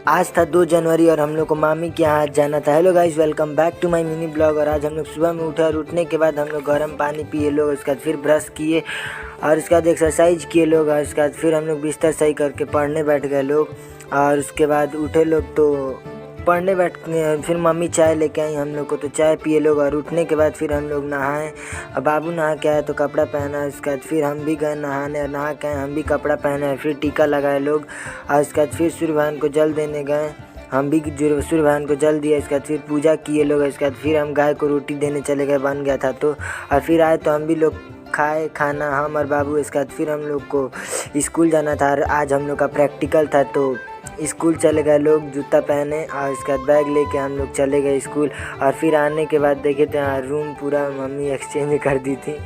आज था 2 जनवरी और हम लोग को मामी के यहाँ जाना था। Hello guys, welcome back to my mini blog. और आज हम लोग सुबह में उठे और उठने के बाद हम लोग गर्म पानी पिए लोग, उसके बाद फिर ब्रश किए और उसके बाद एक्सरसाइज किए लोग, और उसके बाद फिर हम लोग बिस्तर सही करके पढ़ने बैठ गए लोग। और उसके बाद उठे लोग तो पढ़ने बैठ फिर मम्मी चाय लेके आई हम लोग को, तो चाय पिए लोग। और उठने के बाद फिर हम लोग नहाए और बाबू नहा के आए तो कपड़ा पहना। उसके बाद फिर हम भी गए नहाने और नहा के हम भी कपड़ा पहने, फिर टीका लगाए लोग। और उसके बाद फिर सूर्य भगवान को जल देने गए, हम भी सूर्य भगवान को जल दिया। इसके बाद फिर पूजा किए लोग। इसके बाद फिर हम गाय को रोटी देने चले गए, बन गया था तो। और फिर आए तो हम भी लोग खाए खाना, हम और बाबू। इसके बाद फिर हम लोग को स्कूल जाना था और आज हम लोग का प्रैक्टिकल था तो स्कूल चले गए लोग जूता पहने। और इसके बाद बैग लेके हम लोग चले गए स्कूल। और फिर आने के बाद देखे तो यहाँ रूम पूरा मम्मी एक्सचेंज कर दी थी,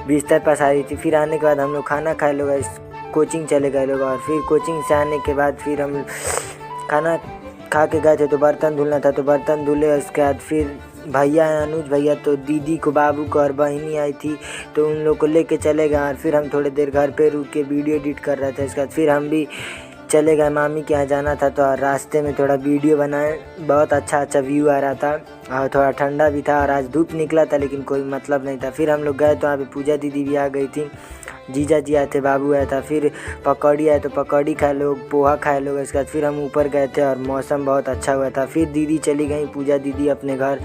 बिस्तर पसारी थी। फिर आने के बाद हम लोग खाना खाए लोग, कोचिंग चले गए लोग। और फिर कोचिंग से आने के बाद फिर हम खाना खा के गए थे तो बर्तन धुलना था तो बर्तन धुले। उसके बाद फिर भैया अनुज भैया तो दीदी को, बाबू को और बहनी आई थी तो उन लोग को लेके चले गए। और फिर हम थोड़ी देर घर पे रुक के वीडियो एडिट कर रहे थे। इसके बाद फिर हम भी चले गए, मामी के यहाँ जाना था तो रास्ते में थोड़ा वीडियो बनाए, बहुत अच्छा व्यू आ रहा था और थोड़ा ठंडा भी था। और आज धूप निकला था लेकिन कोई मतलब नहीं था। फिर हम लोग गए तो वहाँ पे पूजा दीदी भी आ गई थी, जीजा जी आए थे, बाबू आया था। फिर पकौड़ी आए तो पकौड़ी खाए लोग, पोहा खाए लोग। इसके बाद फिर हम ऊपर गए थे और मौसम बहुत अच्छा हुआ था। फिर दीदी चली गई, पूजा दीदी अपने घर।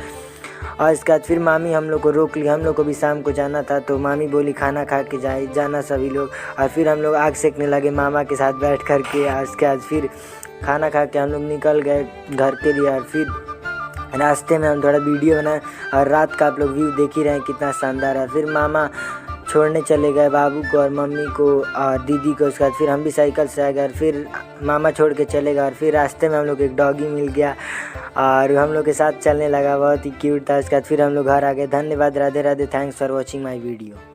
और इसके बाद फिर मामी हम लोग को रोक लिया, हम लोग को भी शाम को जाना था तो मामी बोली खाना खा के जाना सभी लोग। और फिर हम लोग आग सेकने लगे मामा के साथ बैठ कर के। और उसके बाद फिर खाना खा के हम लोग निकल गए घर के लिए। और फिर रास्ते में हम थोड़ा वीडियो बनाए और रात का आप लोग व्यू देख ही रहे हैं कितना शानदार है। फिर मामा छोड़ने चले गए बाबू को और मम्मी को और दीदी को। उसके बाद फिर हम भी साइकिल से आ गए, फिर मामा छोड़ के चले गए। और फिर रास्ते में हम लोग एक डॉगी मिल गया और हम लोग के साथ चलने लगा, बहुत ही क्यूट था। उसके बाद फिर हम लोग घर आ गए। धन्यवाद, Radhe Radhe, thanks for watching my video.